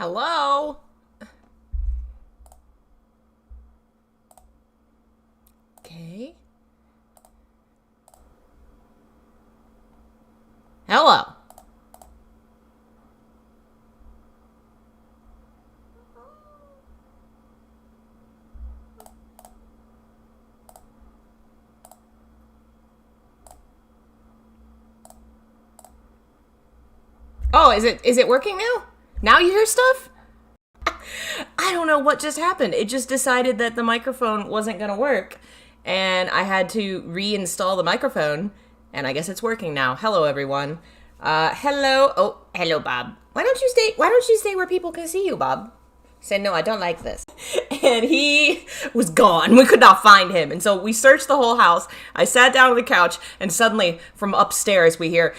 Hello? Okay. Hello. Oh, is it working now? Now you hear stuff? I don't know what just happened. It just decided that the microphone wasn't going to work, and I had to reinstall the microphone, and I guess it's working now. Hello, everyone. Hello. Oh, hello, Bob. Why don't you stay where people can see you, Bob? He said, no, I don't like this. And he was gone. We could not find him. And so we searched the whole house. I sat down on the couch, and suddenly from upstairs we hear...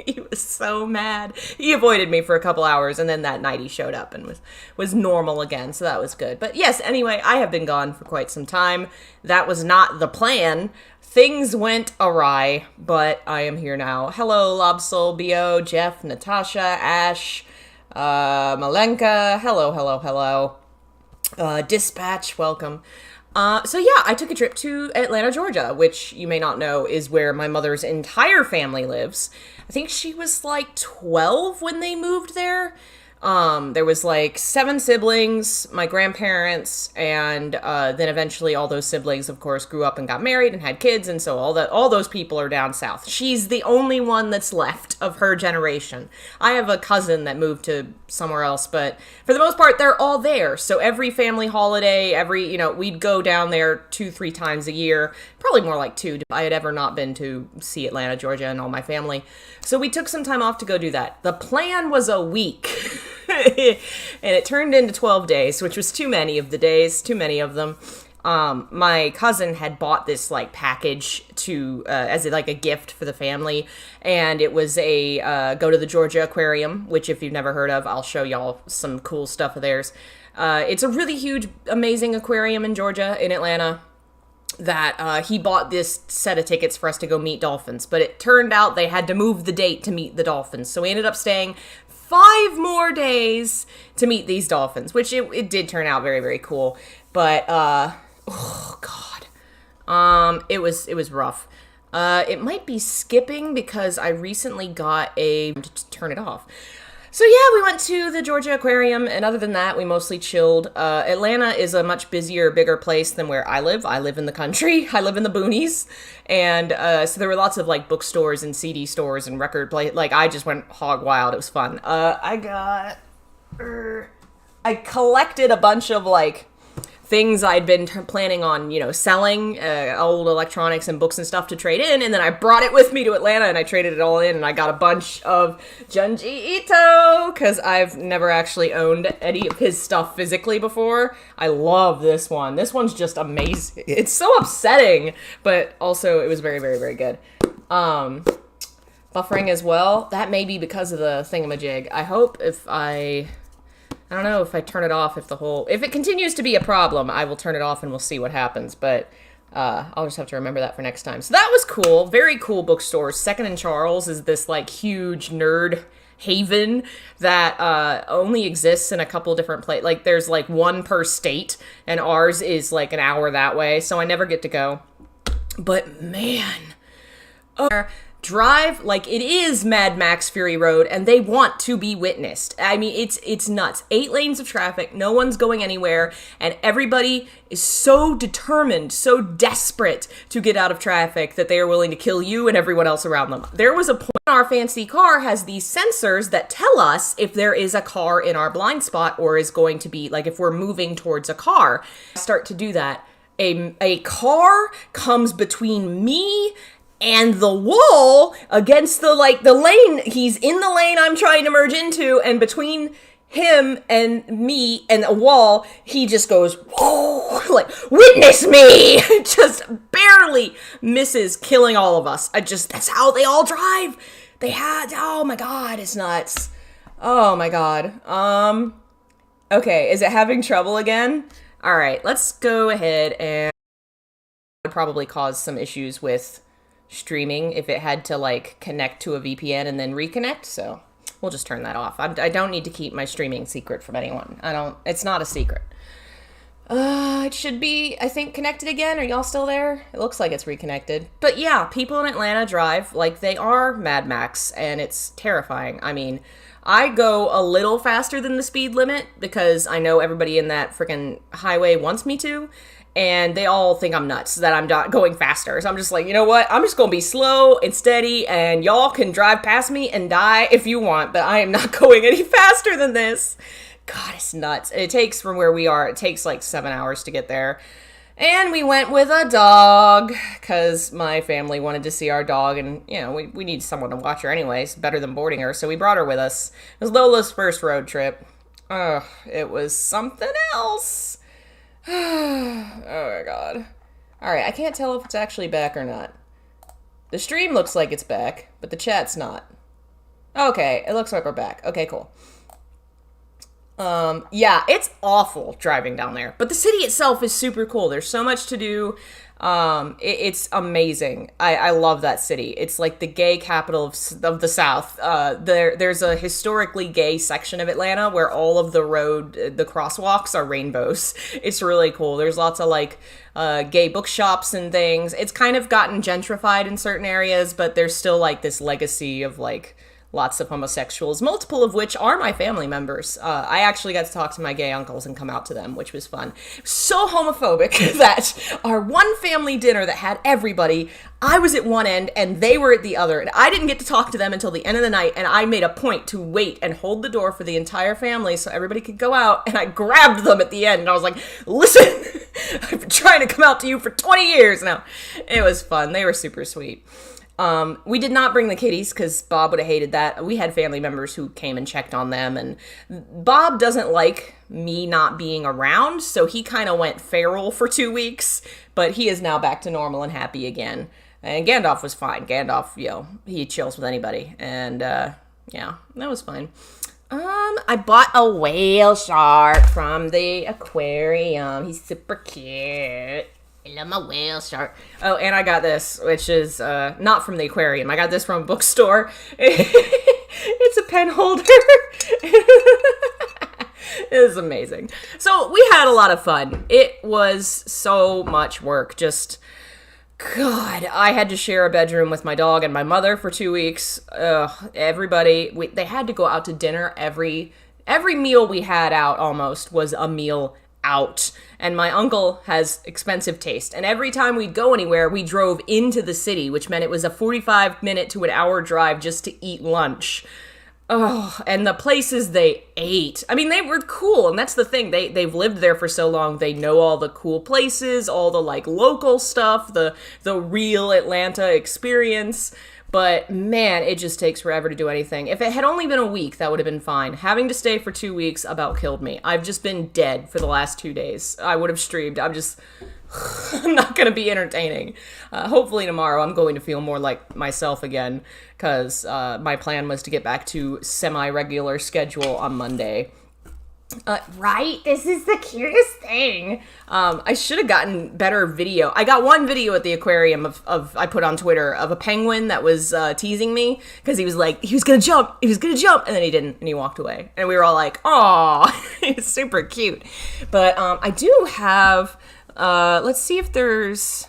He was so mad. He avoided me for a couple hours, and then that night he showed up and was normal again, so that was good. But yes, anyway, I have been gone for quite some time. That was not the plan. Things went awry, but I am here now. Hello, Lobsoul, B.O., Jeff, Natasha, Ash, Malenka. Hello. Dispatch, welcome. So yeah, I took a trip to Atlanta, Georgia, which you may not know is where my mother's entire family lives. I think she was like 12 when they moved there. There was like 7 siblings, my grandparents, and then eventually all those siblings, of course, grew up and got married and had kids, and so all those people are down south. She's the only one that's left of her generation. I have a cousin that moved to somewhere else, but for the most part, they're all there. So every family holiday, we'd go down there 2-3 times a year, probably more like 2. I had ever not been to see Atlanta, Georgia, and all my family. So we took some time off to go do that. The plan was a week. And it turned into 12 days, which was too many of them. My cousin had bought this like package as like a gift for the family, and it was a go to the Georgia Aquarium, which if you've never heard of, I'll show y'all some cool stuff of theirs. It's a really huge, amazing aquarium in Georgia, in Atlanta, that he bought this set of tickets for us to go meet dolphins, but it turned out they had to move the date to meet the dolphins, so we ended up staying 5 more days to meet these dolphins, which it did turn out very, very cool. But, oh, God. It was rough. It might be skipping because I recently got just turn it off. So yeah, we went to the Georgia Aquarium, and other than that, we mostly chilled. Atlanta is a much busier, bigger place than where I live. I live in the country. I live in the boonies. And so there were lots of, like, bookstores and CD stores and record like, I just went hog wild. It was fun. I collected a bunch of, like, things I'd been planning on, selling, old electronics and books and stuff to trade in, and then I brought it with me to Atlanta, and I traded it all in, and I got a bunch of Junji Ito, because I've never actually owned any of his stuff physically before. I love this one. This one's just amazing. It's so upsetting, but also it was very, very, very good. Buffering as well. That may be because of the thingamajig. I hope I don't know if I turn it off, if it continues to be a problem, I will turn it off and we'll see what happens, but I'll just have to remember that for next time. So that was cool. Very cool bookstore. Second and Charles is this, like, huge nerd haven that only exists in a couple different places. Like, there's, like, one per state, and ours is, like, an hour that way, so I never get to go. But, man... drive like it is Mad Max Fury Road, and they want to be witnessed. I mean, it's nuts. 8 lanes of traffic, no one's going anywhere, and everybody is so determined, so desperate to get out of traffic that they are willing to kill you and everyone else around them. There was a point our fancy car has these sensors that tell us if there is a car in our blind spot or is going to be, like, if we're moving towards a car. Start to do that. A car comes between me and the wall against the lane. He's in the lane I'm trying to merge into, and between him and me and a wall, he just goes, whoa, like, witness me! Just barely misses killing all of us. That's how they all drive. Oh my God, it's nuts. Oh my God. Okay, is it having trouble again? All right, let's go ahead, and it would probably cause some issues with streaming if it had to, like, connect to a VPN and then reconnect, so we'll just turn that off. I don't need to keep my streaming secret from anyone. It's not a secret. It should be, I think, connected again. Are y'all still there? It looks like it's reconnected. But yeah, people in Atlanta drive like they are Mad Max, and it's terrifying. I mean, I go a little faster than the speed limit because I know everybody in that freaking highway wants me to, and they all think I'm nuts that I'm not going faster. So I'm just like, you know what? I'm just going to be slow and steady, and y'all can drive past me and die if you want, but I am not going any faster than this. God, it's nuts. It takes, from where we are, it takes like 7 hours to get there. And we went with a dog because my family wanted to see our dog, and, you know, we need someone to watch her anyways, better than boarding her, so we brought her with us. It was Lola's first road trip. Ugh, it was something else. Oh my God. Alright, I can't tell if it's actually back or not. The stream looks like it's back, but the chat's not. Okay, it looks like we're back. Okay, cool. Yeah, it's awful driving down there, but the city itself is super cool. There's so much to do. It's amazing. I love that city. It's like the gay capital of the South. There's a historically gay section of Atlanta where all of the crosswalks are rainbows. It's really cool. There's lots of like, gay bookshops and things. It's kind of gotten gentrified in certain areas, but there's still like this legacy of like, lots of homosexuals, multiple of which are my family members. I actually got to talk to my gay uncles and come out to them, which was fun. So homophobic that our one family dinner that had everybody, I was at one end and they were at the other. And I didn't get to talk to them until the end of the night, and I made a point to wait and hold the door for the entire family so everybody could go out, and I grabbed them at the end and I was like, listen, I've been trying to come out to you for 20 years now. It was fun. They were super sweet. We did not bring the kitties because Bob would have hated that. We had family members who came and checked on them, and Bob doesn't like me not being around, so he kind of went feral for 2 weeks, but he is now back to normal and happy again. And Gandalf was fine. Gandalf, you know, he chills with anybody, and, yeah, that was fine. I bought a whale shark from the aquarium. He's super cute. I love my whale shark. Oh, and I got this, which is not from the aquarium. I got this from BOOKSTORE. It's a pen holder. It is amazing. So we had a lot of fun. It was so much work. Just, God, I had to share a bedroom with my dog and my mother for 2 weeks. Everybody, they had to go out to dinner. Every meal we had out almost was a meal out. And my uncle has expensive taste, and every time we'd go anywhere, we drove into the city, which meant it was a 45-minute to an hour drive just to eat lunch. Oh, and the places they ate. I mean, they were cool, and that's the thing. They've lived there for so long. They know all the cool places, all the like local stuff, the real Atlanta experience. But man, it just takes forever to do anything. If it had only been a week, that would have been fine. Having to stay for 2 weeks about killed me. I've just been dead for the last 2 days. I would have streamed. I'm not going to be entertaining. Hopefully tomorrow I'm going to feel more like myself again, because my plan was to get back to semi-regular schedule on Monday. Right? This is the cutest thing. I should have gotten better video. I got one video at the aquarium I put on Twitter of a penguin that was teasing me because he was like, he was gonna jump, and then he didn't, and he walked away. And we were all like, aw, it's super cute. But I do have, let's see if there's,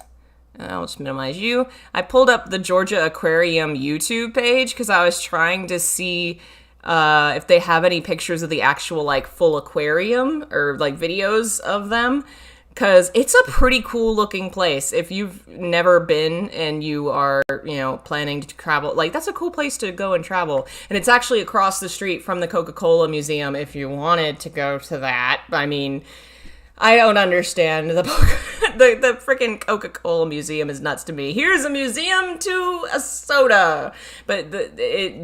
I'll just minimize you. I pulled up the Georgia Aquarium YouTube page because I was trying to see if they have any pictures of the actual, like, full aquarium or, like, videos of them, because it's a pretty cool looking place. If you've never been and you are, you know, planning to travel, like, that's a cool place to go and travel. And it's actually across the street from the Coca-Cola Museum if you wanted to go to that. I mean, I don't understand. The freaking Coca-Cola Museum is nuts to me. Here's a museum to a soda. But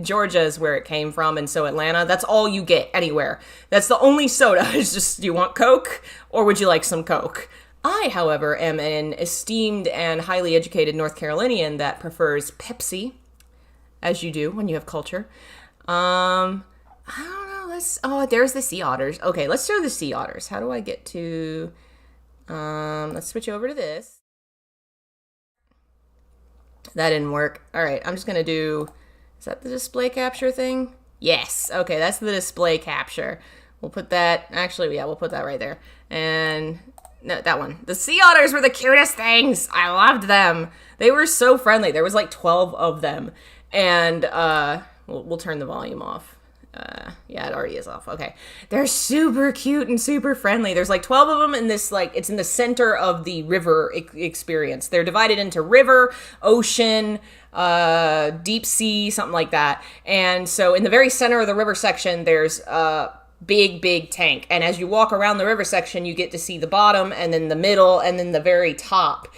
Georgia is where it came from, and so Atlanta, that's all you get anywhere. That's the only soda. It's just, do you want Coke, or would you like some Coke? I, however, am an esteemed and highly educated North Carolinian that prefers Pepsi, as you do when you have culture. I don't know. Oh, there's the sea otters. Okay, let's do the sea otters. How do I get to... let's switch over to this. That didn't work. All right, I'm just going to do... Is that the display capture thing? Yes. Okay, that's the display capture. We'll put that, actually, yeah, we'll put that right there. And, no, that one. The sea otters were the cutest things. I loved them. They were so friendly. There was like 12 of them. And, we'll turn the volume off. Yeah, it already is off. Okay. They're super cute and super friendly. There's like 12 of them in this, like, it's in the center of the river experience. They're divided into river, ocean, deep sea, something like that. And so in the very center of the river section, there's a big tank. And as you walk around the river section, you get to see the bottom and then the middle and then the very top.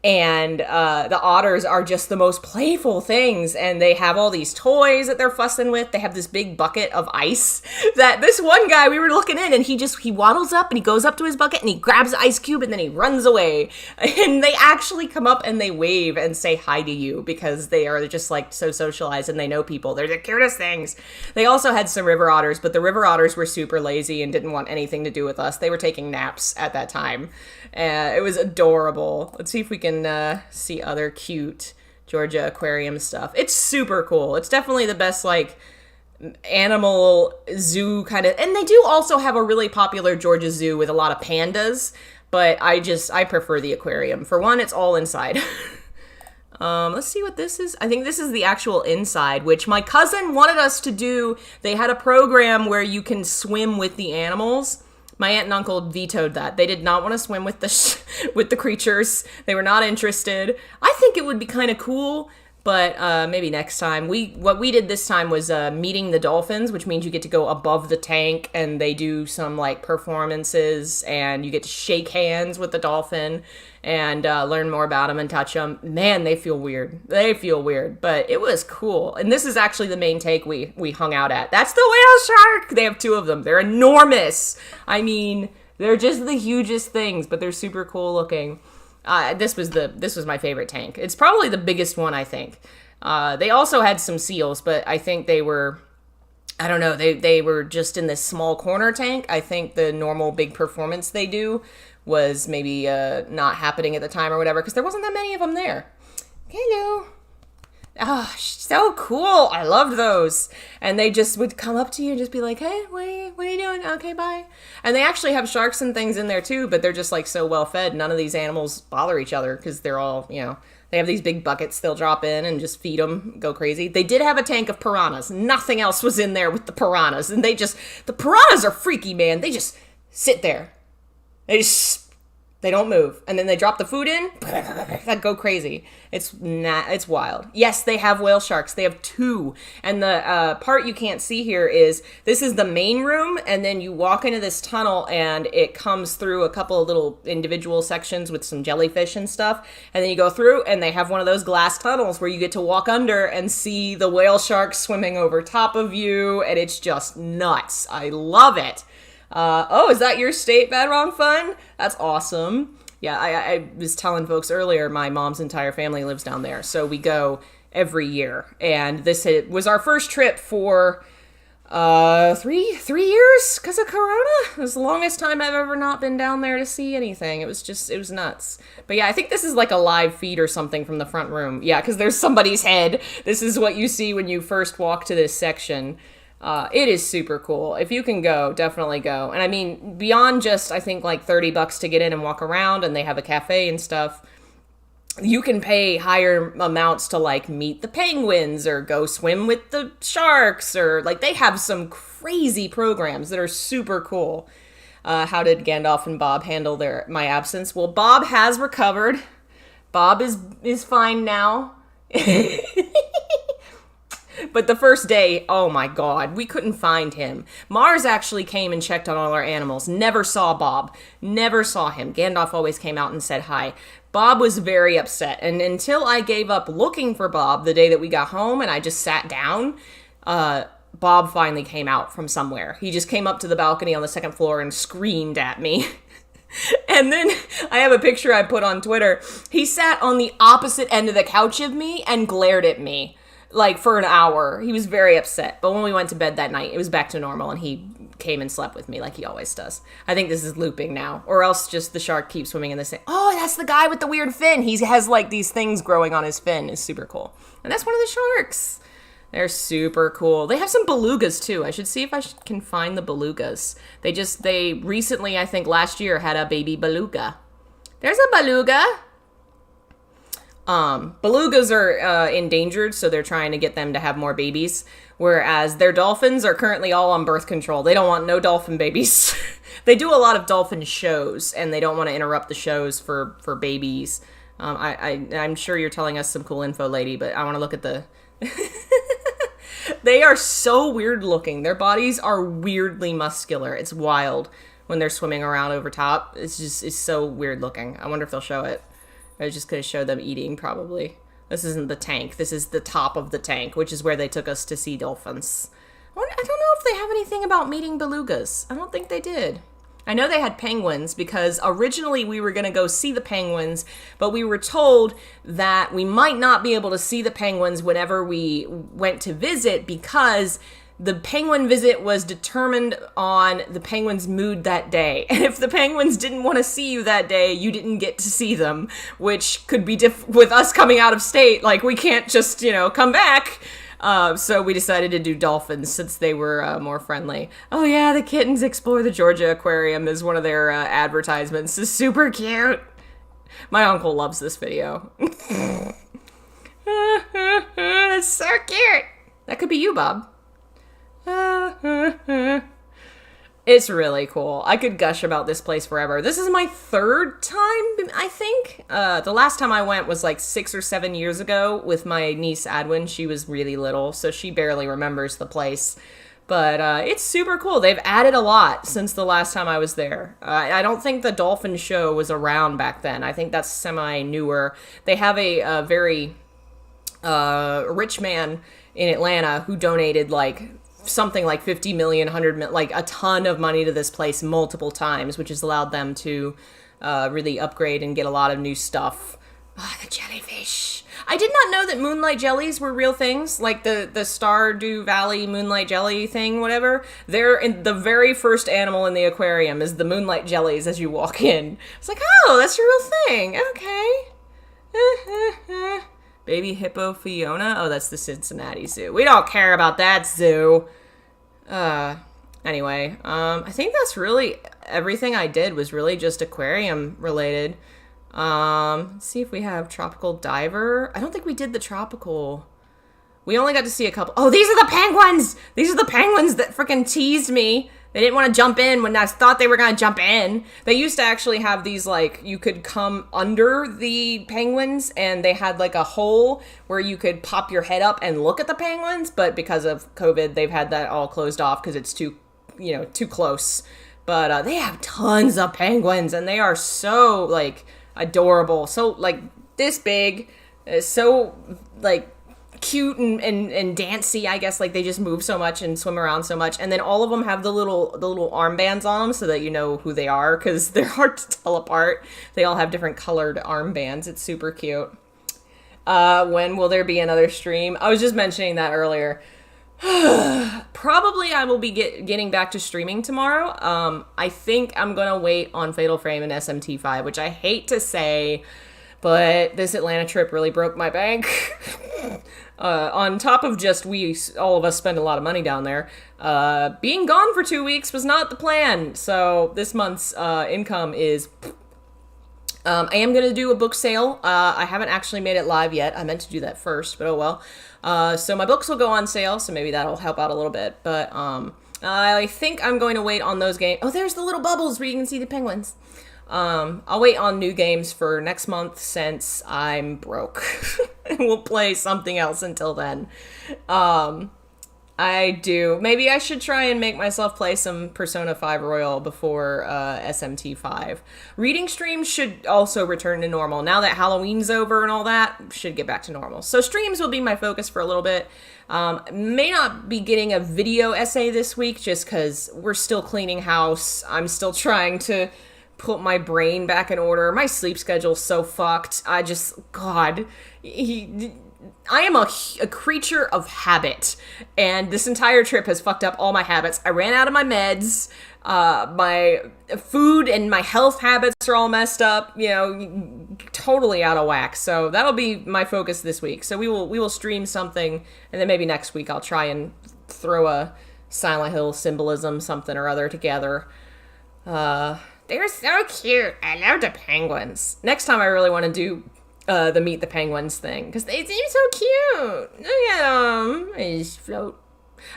And the otters are just the most playful things, and they have all these toys that they're fussing with. They have this big bucket of ice that this one guy, we were looking in, and he waddles up and he goes up to his bucket and he grabs the ice cube and then he runs away. And they actually come up and they wave and say hi to you because they are just like so socialized and they know people. They're the cutest things. They also had some river otters, but the river otters were super lazy and didn't want anything to do with us. They were taking naps at that time. It was adorable. Let's see if we can see other cute Georgia aquarium stuff. It's super cool. It's definitely the best, like, animal zoo kind of, and they do also have a really popular Georgia zoo with a lot of pandas, but I prefer the aquarium. For one, it's all inside. Let's see what this is. I think this is the actual inside, which my cousin wanted us to do. They had a program where you can swim with the animals. My aunt and uncle vetoed that. They did not want to swim with the creatures. They were not interested. I think it would be kind of cool, but maybe next time. What we did this time was meeting the dolphins, which means you get to go above the tank and they do some like performances and you get to shake hands with the dolphin and learn more about them and touch them. Man, they feel weird. But it was cool. And this is actually the main tank we hung out at. That's the whale shark. They have 2 of them. They're enormous. I mean, they're just the hugest things, but they're super cool looking. This was my favorite tank. It's probably the biggest one, I think. They also had some seals, but I think they were, I don't know, they were just in this small corner tank. I think the normal big performance they do was maybe not happening at the time or whatever, because there wasn't that many of them there. Hello. Oh, so cool. I loved those. And they just would come up to you and just be like, hey, what are you doing? Okay, bye. And they actually have sharks and things in there too, but they're just like so well fed. None of these animals bother each other because they're all, you know, they have these big buckets they'll drop in and just feed them, go crazy. They did have a tank of piranhas. Nothing else was in there with the piranhas. And the piranhas are freaky, man. They just sit there. They don't move. And then they drop the food in, that go crazy. It's wild. Yes, they have whale sharks. They have 2. And the part you can't see here is, this is the main room, and then you walk into this tunnel, and it comes through a couple of little individual sections with some jellyfish and stuff. And then you go through, and they have one of those glass tunnels where you get to walk under and see the whale sharks swimming over top of you, and it's just nuts. I love it. Oh, is that your state, Bad Wrong Fun? That's awesome. Yeah, I was telling folks earlier, my mom's entire family lives down there, so we go every year. And this was our first trip for 3 years because of Corona. It was the longest time I've ever not been down there to see anything. It was nuts. But yeah, I think this is like a live feed or something from the front room. Yeah, because there's somebody's head. This is what you see when you first walk to this section. It is super cool. If you can go, definitely go. And I mean, beyond just, I think, like $30 to get in and walk around, and they have a cafe and stuff, you can pay higher amounts to, like, meet the penguins or go swim with the sharks, or, like, they have some crazy programs that are super cool. How did Gandalf and Bob handle my absence? Well, Bob has recovered. Bob is fine now. But the first day, oh my God, we couldn't find him. Mars actually came and checked on all our animals. Never saw Bob. Never saw him. Gandalf always came out and said hi. Bob was very upset. And until I gave up looking for Bob the day that we got home and I just sat down, Bob finally came out from somewhere. He just came up to the balcony on the 2nd floor and screamed at me. And then I have a picture I put on Twitter. He sat on the opposite end of the couch of me and glared at me. Like, for an hour. He was very upset. But when we went to bed that night, it was back to normal, and he came and slept with me like he always does. I think this is looping now. Or else just the shark keeps swimming in the same... Oh, that's the guy with the weird fin. He has, like, these things growing on his fin. It's super cool. And that's one of the sharks. They're super cool. They have some belugas too. I should see if I can find the belugas. They recently, I think last year, had a baby beluga. There's a beluga. Belugas are endangered, so they're trying to get them to have more babies. Whereas their dolphins are currently all on birth control. They don't want no dolphin babies. They do a lot of dolphin shows, and they don't want to interrupt the shows for babies. I'm sure you're telling us some cool info, lady, but I want to look at the... They are so weird looking. Their bodies are weirdly muscular. It's wild when they're swimming around over top. It's so weird looking. I wonder if they'll show it. I was just going to show them eating, probably. This isn't the tank. This is the top of the tank, which is where they took us to see dolphins. I don't know if they have anything about meeting belugas. I don't think they did. I know they had penguins because originally we were going to go see the penguins, but we were told that we might not be able to see the penguins whenever we went to visit because the penguin visit was determined on the penguins' mood that day. And if the penguins didn't want to see you that day, you didn't get to see them, which could be with us coming out of state. Like, we can't just, come back. So we decided to do dolphins since they were more friendly. Oh yeah, the kittens explore the Georgia Aquarium is one of their advertisements. It's super cute. My uncle loves this video. It's so cute. That could be you, Bob. It's really cool. I could gush about this place forever. This is my third time, I think. The last time I went was like 6 or 7 years ago with my niece Adwin. She was really little, so she barely remembers the place. But it's super cool. They've added a lot since the last time I was there. I don't think the dolphin show was around back then. I think that's semi-newer. They have a very rich man in Atlanta who donated something like 50 million, 100 million, like a ton of money to this place multiple times, which has allowed them to really upgrade and get a lot of new stuff. Oh, the jellyfish. I did not know that moonlight jellies were real things, like the Stardew Valley moonlight jelly thing, whatever. They're in the very first animal in the aquarium is the moonlight jellies as you walk in. It's like, oh, that's a real thing. Okay. Baby hippo Fiona? Oh, that's the Cincinnati Zoo. We don't care about that zoo. Anyway, I think that's really everything I did was really just aquarium related. Let's see if we have tropical diver. I don't think we did the tropical. We only got to see a couple. Oh, these are the penguins! These are the penguins that freaking teased me. They didn't want to jump in when I thought they were going to jump in. They used to actually have these, you could come under the penguins, and they had, a hole where you could pop your head up and look at the penguins, but because of COVID, they've had that all closed off because it's too close. But they have tons of penguins, and they are so, adorable. So, this big, so, cute and dancy, I guess. They just move so much and swim around so much, and then all of them have the little armbands on them so that you know who they are, because they're hard to tell apart. They all have different colored armbands. It's super cute. When will there be another stream? I was just mentioning that earlier. Probably I will be getting back to streaming tomorrow. I think I'm gonna wait on Fatal Frame and SMT5, which I hate to say, but this Atlanta trip really broke my bank. On top of just all of us spend a lot of money down there, being gone for 2 weeks was not the plan. So this month's income is... I am going to do a book sale. I haven't actually made it live yet. I meant to do that first, but oh well. So my books will go on sale, so maybe that'll help out a little bit. But I think I'm going to wait on those games. Oh, there's the little bubbles where you can see the penguins. I'll wait on new games for next month since I'm broke. We'll play something else until then. Maybe I should try and make myself play some Persona 5 Royal before SMT5. Reading streams should also return to normal. Now that Halloween's over and all that, should get back to normal. So streams will be my focus for a little bit. May not be getting a video essay this week just because we're still cleaning house. I'm still trying to put my brain back in order. My sleep schedule's so fucked. I am a creature of habit, and this entire trip has fucked up all my habits. I ran out of my meds. My food and my health habits are all messed up, totally out of whack. So that'll be my focus this week. So we will stream something, and then maybe next week I'll try and throw a Silent Hill symbolism something or other together. They're so cute. I love the penguins. Next time I really want to do the Meet the Penguins thing, because they seem so cute. Look at them. They just float.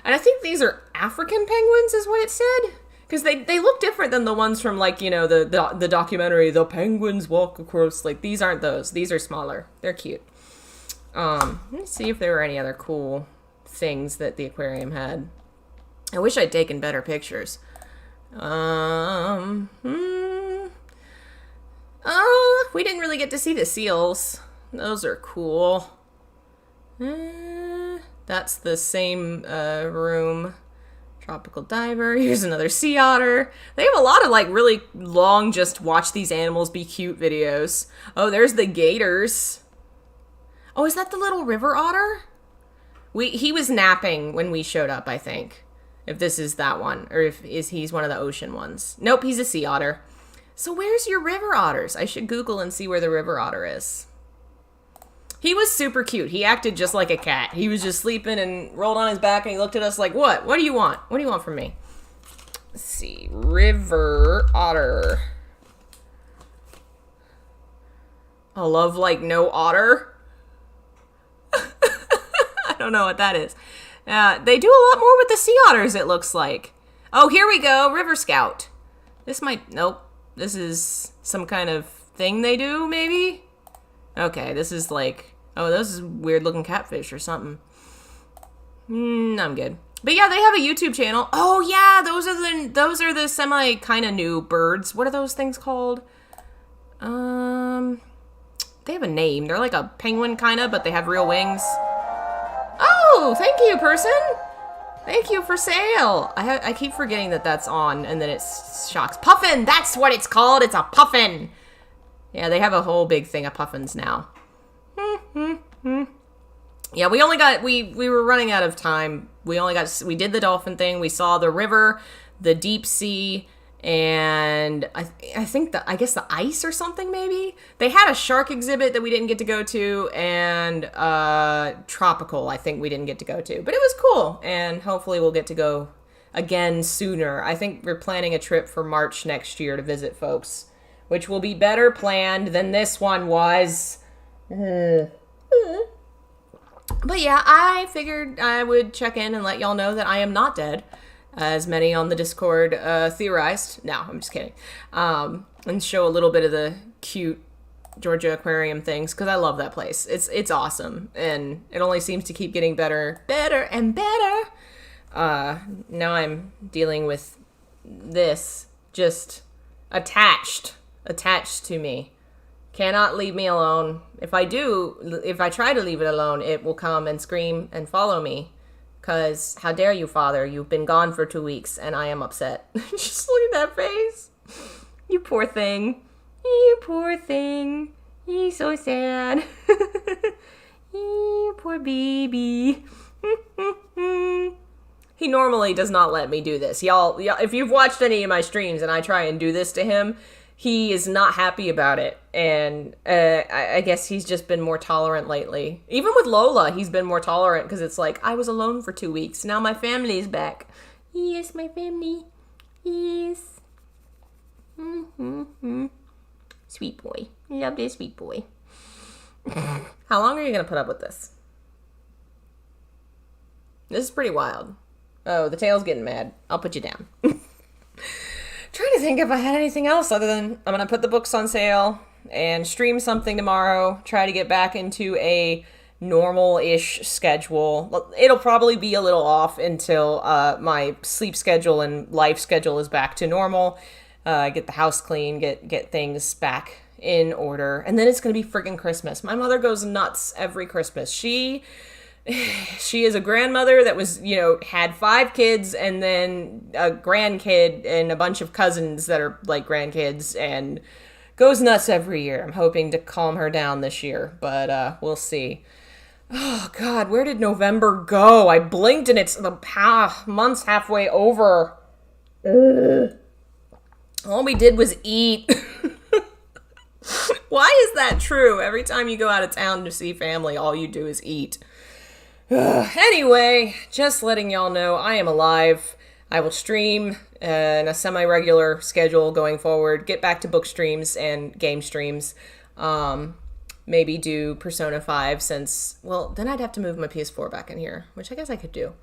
And I think these are African penguins is what it said. Because they look different than the ones from, like, the documentary, The Penguins Walk Across. Like, these aren't those. These are smaller. They're cute. Let me see if there were any other cool things that the aquarium had. I wish I'd taken better pictures. We didn't really get to see the seals. Those are cool. That's the same room. Tropical diver. Here's another sea otter. They have a lot of, like, really long just watch these animals be cute videos. Oh, there's the gators. Oh, is that the little river otter? He was napping when we showed up, I think. If this is that one. Or if he's one of the ocean ones. Nope, he's a sea otter. So where's your river otters? I should Google and see where the river otter is. He was super cute. He acted just like a cat. He was just sleeping and rolled on his back and he looked at us like, what? What do you want? What do you want from me? Let's see. River otter. A love like no otter? I don't know what that is. They do a lot more with the sea otters, it looks like. Oh, here we go. River Scout. This might... Nope. This is some kind of thing they do, maybe? Okay, this is like... Oh, this is weird looking catfish or something. I'm good. But yeah, they have a YouTube channel. Oh yeah, those are the semi kind of new birds. What are those things called? They have a name. They're like a penguin kind of, but they have real wings. Oh, thank you, person. Thank you for sale. I keep forgetting that that's on, and then it shocks. Puffin, that's what it's called. It's a puffin. Yeah, they have a whole big thing of puffins now. Yeah, we were running out of time. We did the dolphin thing. We saw the river, the deep sea, and I guess the ice or something maybe. They had a shark exhibit that we didn't get to go to, and tropical I think we didn't get to go to. But it was cool, and hopefully we'll get to go again sooner. I think we're planning a trip for March next year to visit folks, which will be better planned than this one was. But yeah, I figured I would check in and let y'all know that I am not dead, as many on the Discord theorized. No, I'm just kidding. And show a little bit of the cute Georgia aquarium things, because I love that place. It's awesome, and it only seems to keep getting better and better. Now I'm dealing with this just attached to me. Cannot leave me alone. If I try to leave it alone, it will come and scream and follow me. Because, how dare you, Father? You've been gone for 2 weeks, and I am upset. Just look at that face. You poor thing. You poor thing. He's so sad. You poor baby. He normally does not let me do this. Y'all, if you've watched any of my streams and I try and do this to him, he is not happy about it, and I guess he's just been more tolerant lately. Even with Lola, he's been more tolerant, because it's like, I was alone for 2 weeks, now my family's back. Yes, my family. Yes. Sweet boy. Love this sweet boy. How long are you going to put up with this? This is pretty wild. Oh, the tail's getting mad. I'll put you down. Trying to think if I had anything else other than I'm going to put the books on sale and stream something tomorrow, try to get back into a normal-ish schedule. It'll probably be a little off until my sleep schedule and life schedule is back to normal. Get the house clean, get things back in order. And then it's going to be friggin' Christmas. My mother goes nuts every Christmas. She is a grandmother that was, had 5 kids and then a grandkid and a bunch of cousins that are like grandkids, and goes nuts every year. I'm hoping to calm her down this year, but we'll see. Oh, God, where did November go? I blinked and it's the month's halfway over. Ugh. All we did was eat. Why is that true? Every time you go out of town to see family, all you do is eat. Anyway, just letting y'all know I am alive. I will stream in a semi-regular schedule going forward. Get back to book streams and game streams. Maybe do Persona 5 since, well, then I'd have to move my PS4 back in here, which I guess I could do.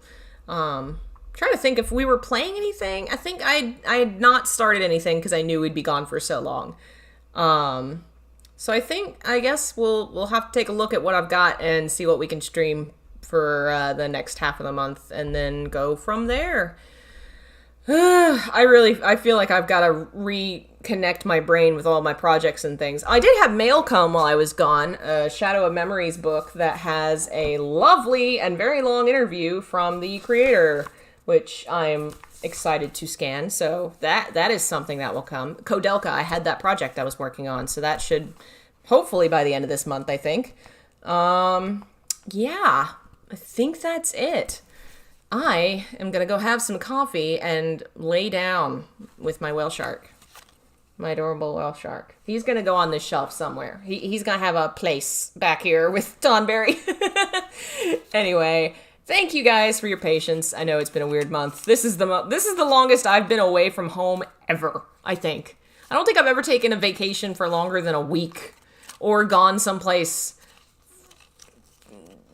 Trying to think if we were playing anything. I think I had not started anything because I knew we'd be gone for so long. So I guess we'll have to take a look at what I've got and see what we can stream for the next half of the month and then go from there. I feel like I've got to reconnect my brain with all my projects and things. I did have mail come while I was gone, a Shadow of Memories book that has a lovely and very long interview from the creator, which I'm excited to scan. So that is something that will come. Kodelka, I had that project I was working on, so that should hopefully by the end of this month, I think. Yeah, I think that's it. I am going to go have some coffee and lay down with my whale shark. My adorable whale shark. He's going to go on this shelf somewhere. He's going to have a place back here with Tonberry. Anyway, thank you guys for your patience. I know it's been a weird month. This is the longest I've been away from home ever, I think. I don't think I've ever taken a vacation for longer than a week or gone someplace,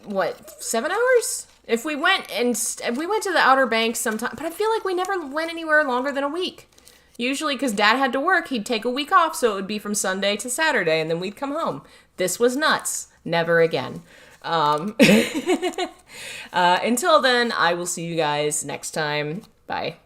7 hours? If we went to the Outer Banks sometime, but I feel like we never went anywhere longer than a week. Usually because Dad had to work, he'd take a week off, so it would be from Sunday to Saturday, and then we'd come home. This was nuts. Never again. Until then, I will see you guys next time. Bye.